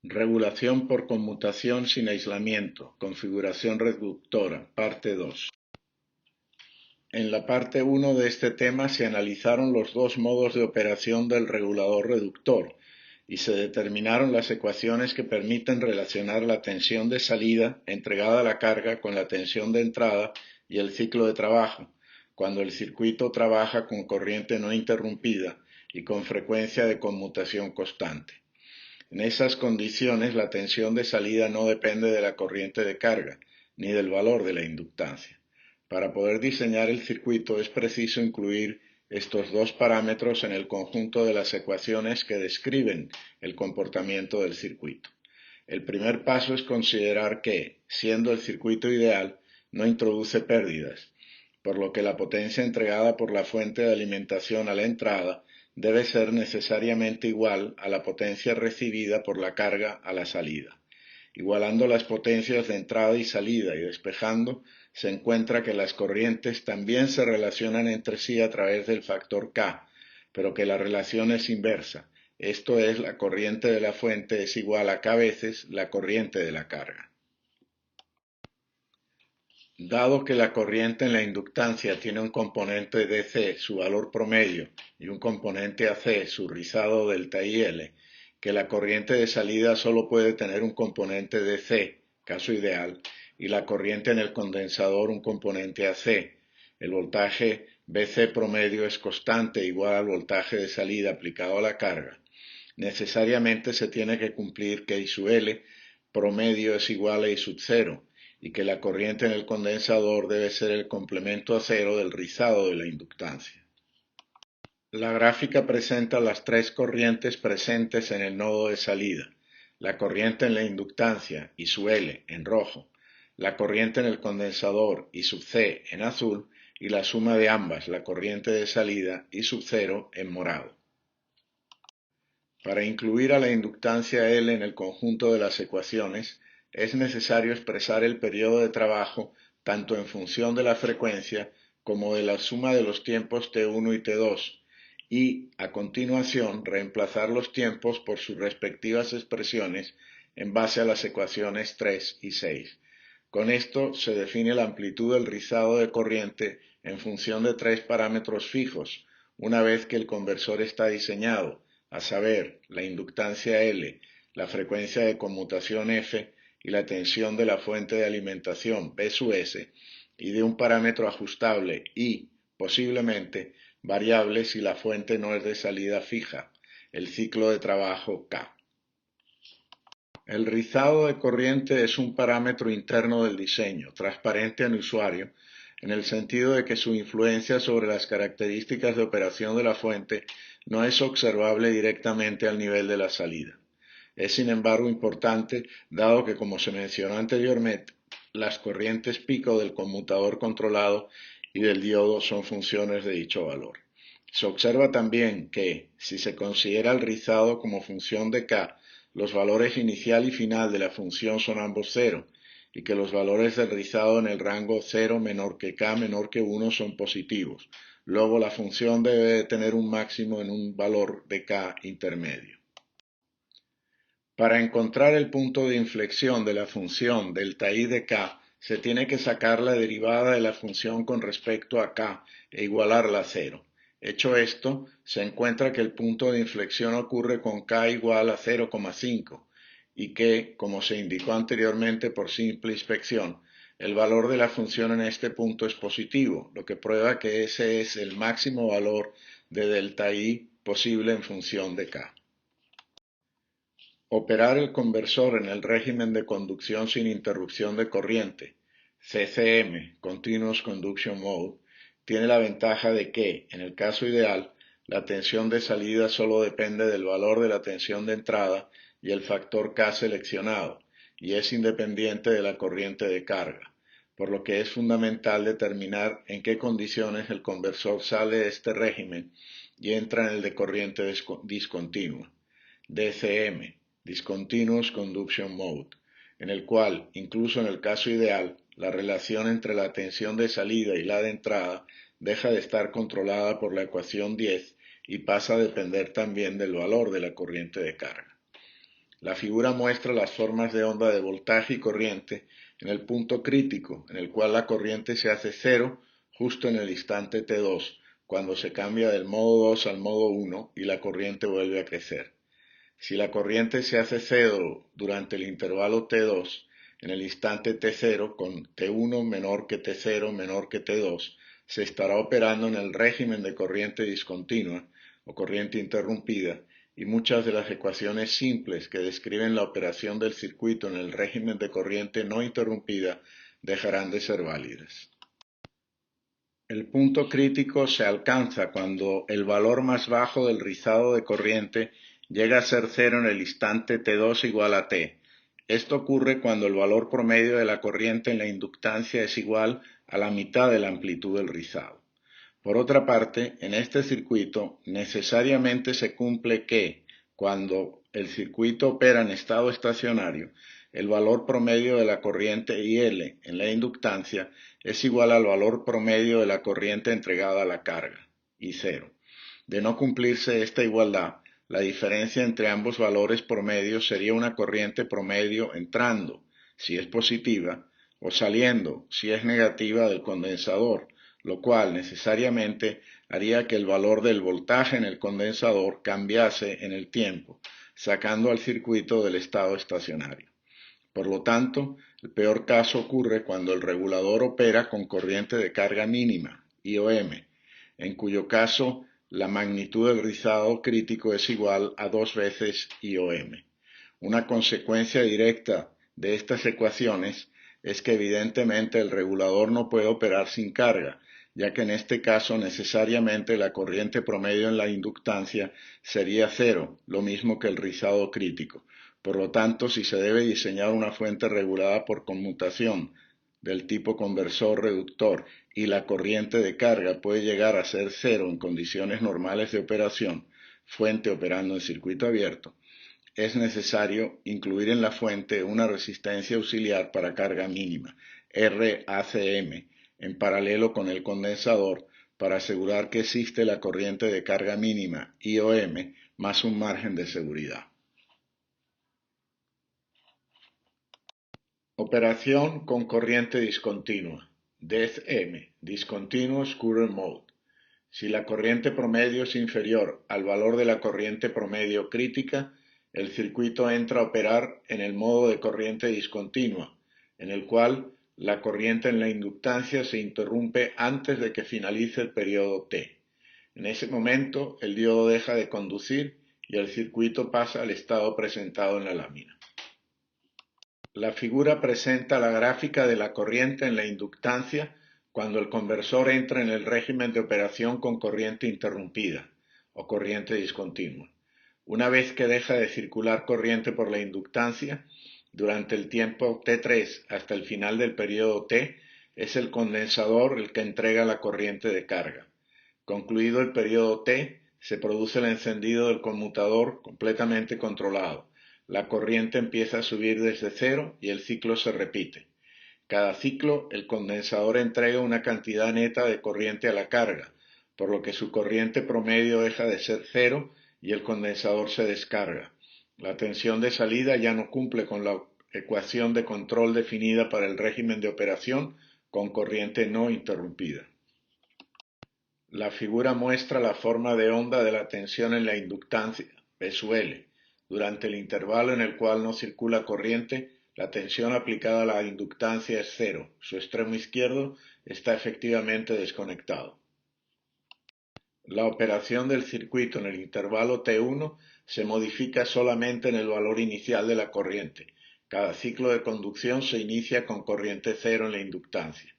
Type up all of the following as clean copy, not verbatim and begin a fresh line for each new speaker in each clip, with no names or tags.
Regulación por conmutación sin aislamiento, configuración reductora, parte 2. En la parte 1 de este tema se analizaron los dos modos de operación del regulador reductor y se determinaron las ecuaciones que permiten relacionar la tensión de salida entregada a la carga con la tensión de entrada y el ciclo de trabajo, cuando el circuito trabaja con corriente no interrumpida y con frecuencia de conmutación constante. En esas condiciones, la tensión de salida no depende de la corriente de carga, ni del valor de la inductancia. Para poder diseñar el circuito es preciso incluir estos dos parámetros en el conjunto de las ecuaciones que describen el comportamiento del circuito. El primer paso es considerar que, siendo el circuito ideal, no introduce pérdidas, por lo que la potencia entregada por la fuente de alimentación a la entrada debe ser necesariamente igual a la potencia recibida por la carga a la salida. Igualando las potencias de entrada y salida y despejando, se encuentra que las corrientes también se relacionan entre sí a través del factor K, pero que la relación es inversa, esto es, la corriente de la fuente es igual a K veces la corriente de la carga. Dado que la corriente en la inductancia tiene un componente DC, su valor promedio, y un componente AC, su rizado delta IL, que la corriente de salida solo puede tener un componente DC, caso ideal, y la corriente en el condensador un componente AC. El voltaje BC promedio es constante igual al voltaje de salida aplicado a la carga. Necesariamente se tiene que cumplir que I sub L promedio es igual a I sub 0 y que la corriente en el condensador debe ser el complemento a cero del rizado de la inductancia. La gráfica presenta las tres corrientes presentes en el nodo de salida, la corriente en la inductancia, I sub L, en rojo, la corriente en el condensador, I sub C, en azul, y la suma de ambas, la corriente de salida, I sub 0, en morado. Para incluir a la inductancia L en el conjunto de las ecuaciones, es necesario expresar el periodo de trabajo tanto en función de la frecuencia como de la suma de los tiempos T1 y T2 y, a continuación, reemplazar los tiempos por sus respectivas expresiones en base a las ecuaciones 3 y 6. Con esto se define la amplitud del rizado de corriente en función de tres parámetros fijos, una vez que el conversor está diseñado, a saber, la inductancia L, la frecuencia de conmutación F y la tensión de la fuente de alimentación B sub S, y de un parámetro ajustable y, posiblemente, variable si la fuente no es de salida fija, el ciclo de trabajo K. El rizado de corriente es un parámetro interno del diseño, transparente al usuario, en el sentido de que su influencia sobre las características de operación de la fuente no es observable directamente al nivel de la salida. Es sin embargo importante, dado que, como se mencionó anteriormente, las corrientes pico del conmutador controlado y del diodo son funciones de dicho valor. Se observa también que, si se considera el rizado como función de K, los valores inicial y final de la función son ambos cero, y que los valores del rizado en el rango 0 menor que K menor que 1 son positivos. Luego la función debe tener un máximo en un valor de K intermedio. Para encontrar el punto de inflexión de la función delta I de K, se tiene que sacar la derivada de la función con respecto a K e igualarla a cero. Hecho esto, se encuentra que el punto de inflexión ocurre con K igual a 0,5 y que, como se indicó anteriormente por simple inspección, el valor de la función en este punto es positivo, lo que prueba que ese es el máximo valor de delta I posible en función de K. Operar el conversor en el régimen de conducción sin interrupción de corriente, CCM, Continuous Conduction Mode, tiene la ventaja de que, en el caso ideal, la tensión de salida solo depende del valor de la tensión de entrada y el factor K seleccionado, y es independiente de la corriente de carga, por lo que es fundamental determinar en qué condiciones el conversor sale de este régimen y entra en el de corriente discontinua, DCM, Discontinuous Conduction Mode, en el cual, incluso en el caso ideal, la relación entre la tensión de salida y la de entrada deja de estar controlada por la ecuación 10 y pasa a depender también del valor de la corriente de carga. La figura muestra las formas de onda de voltaje y corriente en el punto crítico, en el cual la corriente se hace cero justo en el instante T2, cuando se cambia del modo 2 al modo 1 y la corriente vuelve a crecer. Si la corriente se hace cero durante el intervalo T2, en el instante T0 con T1 menor que T0 menor que T2, se estará operando en el régimen de corriente discontinua o corriente interrumpida, y muchas de las ecuaciones simples que describen la operación del circuito en el régimen de corriente no interrumpida dejarán de ser válidas. El punto crítico se alcanza cuando el valor más bajo del rizado de corriente llega a ser cero en el instante T2 igual a T. Esto ocurre cuando el valor promedio de la corriente en la inductancia es igual a la mitad de la amplitud del rizado. Por otra parte, en este circuito necesariamente se cumple que, cuando el circuito opera en estado estacionario, el valor promedio de la corriente IL en la inductancia es igual al valor promedio de la corriente entregada a la carga, I0. De no cumplirse esta igualdad, la diferencia entre ambos valores promedios sería una corriente promedio entrando, si es positiva, o saliendo, si es negativa, del condensador, lo cual necesariamente haría que el valor del voltaje en el condensador cambiase en el tiempo, sacando al circuito del estado estacionario. Por lo tanto, el peor caso ocurre cuando el regulador opera con corriente de carga mínima, IOM, en cuyo caso la magnitud del rizado crítico es igual a 2 veces IOM. Una consecuencia directa de estas ecuaciones es que evidentemente el regulador no puede operar sin carga, ya que en este caso necesariamente la corriente promedio en la inductancia sería cero, lo mismo que el rizado crítico. Por lo tanto, si se debe diseñar una fuente regulada por conmutación del tipo conversor reductor y la corriente de carga puede llegar a ser cero en condiciones normales de operación, fuente operando en circuito abierto, es necesario incluir en la fuente una resistencia auxiliar para carga mínima, RACM, en paralelo con el condensador para asegurar que existe la corriente de carga mínima, IOM, más un margen de seguridad. Operación con corriente discontinua, DECM, Discontinuous Current Mode. Si la corriente promedio es inferior al valor de la corriente promedio crítica, el circuito entra a operar en el modo de corriente discontinua, en el cual la corriente en la inductancia se interrumpe antes de que finalice el periodo T. En ese momento, el diodo deja de conducir y el circuito pasa al estado presentado en la lámina. La figura presenta la gráfica de la corriente en la inductancia cuando el conversor entra en el régimen de operación con corriente interrumpida o corriente discontinua. Una vez que deja de circular corriente por la inductancia, durante el tiempo T3 hasta el final del periodo T, es el condensador el que entrega la corriente de carga. Concluido el periodo T, se produce el encendido del conmutador completamente controlado. La corriente empieza a subir desde cero y el ciclo se repite. Cada ciclo, el condensador entrega una cantidad neta de corriente a la carga, por lo que su corriente promedio deja de ser cero y el condensador se descarga. La tensión de salida ya no cumple con la ecuación de control definida para el régimen de operación con corriente no interrumpida. La figura muestra la forma de onda de la tensión en la inductancia, P sub L. Durante el intervalo en el cual no circula corriente, la tensión aplicada a la inductancia es cero. Su extremo izquierdo está efectivamente desconectado. La operación del circuito en el intervalo T1 se modifica solamente en el valor inicial de la corriente. Cada ciclo de conducción se inicia con corriente cero en la inductancia.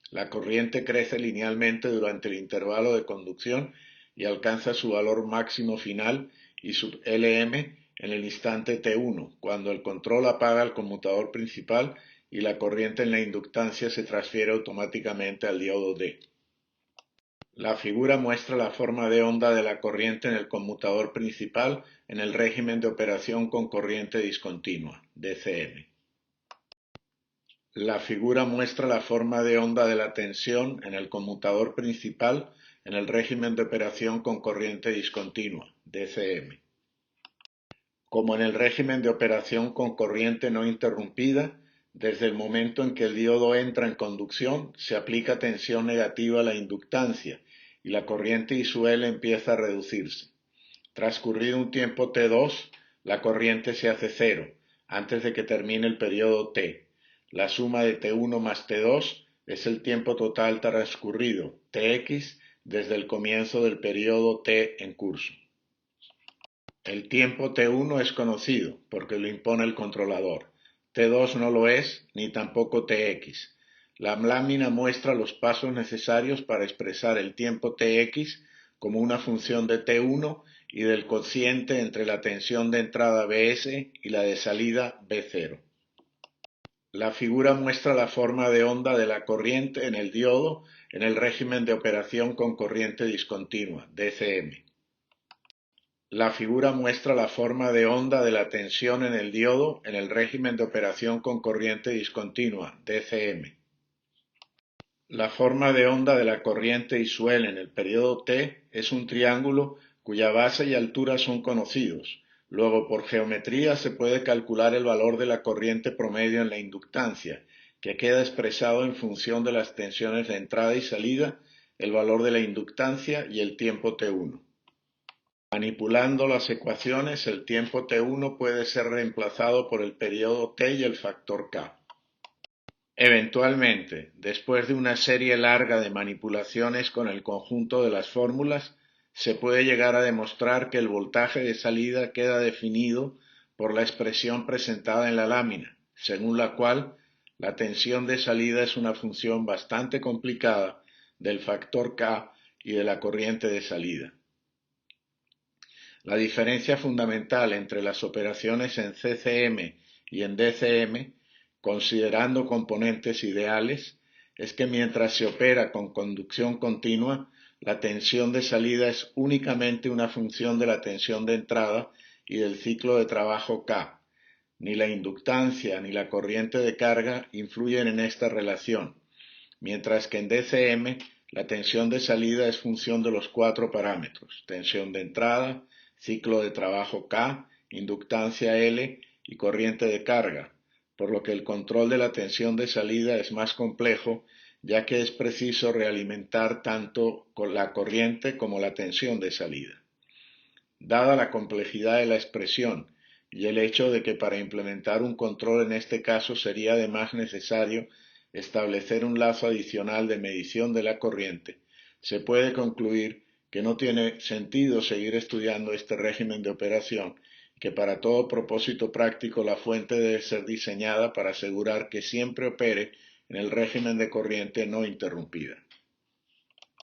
La corriente crece linealmente durante el intervalo de conducción y alcanza su valor máximo final y sub Lm en el instante T1, cuando el control apaga el conmutador principal y la corriente en la inductancia se transfiere automáticamente al diodo D. La figura muestra la forma de onda de la corriente en el conmutador principal en el régimen de operación con corriente discontinua, DCM. La figura muestra la forma de onda de la tensión en el conmutador principal en el régimen de operación con corriente discontinua, DCM. Como en el régimen de operación con corriente no interrumpida, desde el momento en que el diodo entra en conducción, se aplica tensión negativa a la inductancia y la corriente I empieza a reducirse. Transcurrido un tiempo T2, la corriente se hace cero, antes de que termine el periodo T. La suma de T1 más T2 es el tiempo total transcurrido, Tx, desde el comienzo del periodo T en curso. El tiempo T1 es conocido porque lo impone el controlador. T2 no lo es, ni tampoco Tx. La lámina muestra los pasos necesarios para expresar el tiempo Tx como una función de T1 y del cociente entre la tensión de entrada Bs y la de salida B0. La figura muestra la forma de onda de la corriente en el diodo en el régimen de operación con corriente discontinua, DCM. La figura muestra la forma de onda de la tensión en el diodo en el régimen de operación con corriente discontinua, DCM. La forma de onda de la corriente I en el periodo T es un triángulo cuya base y altura son conocidos. Luego, por geometría, se puede calcular el valor de la corriente promedio en la inductancia, que queda expresado en función de las tensiones de entrada y salida, el valor de la inductancia y el tiempo T1. Manipulando las ecuaciones, el tiempo T1 puede ser reemplazado por el periodo T y el factor K. Eventualmente, después de una serie larga de manipulaciones con el conjunto de las fórmulas, se puede llegar a demostrar que el voltaje de salida queda definido por la expresión presentada en la lámina, según la cual la tensión de salida es una función bastante complicada del factor K y de la corriente de salida. La diferencia fundamental entre las operaciones en CCM y en DCM, considerando componentes ideales, es que mientras se opera con conducción continua, la tensión de salida es únicamente una función de la tensión de entrada y del ciclo de trabajo K. Ni la inductancia ni la corriente de carga influyen en esta relación, mientras que en DCM la tensión de salida es función de los cuatro parámetros: tensión de entrada, ciclo de trabajo K, inductancia L y corriente de carga, por lo que el control de la tensión de salida es más complejo, ya que es preciso realimentar tanto la corriente como la tensión de salida. Dada la complejidad de la expresión y el hecho de que para implementar un control en este caso sería además necesario establecer un lazo adicional de medición de la corriente, se puede concluir que no tiene sentido seguir estudiando este régimen de operación, que para todo propósito práctico la fuente debe ser diseñada para asegurar que siempre opere en el régimen de corriente no interrumpida.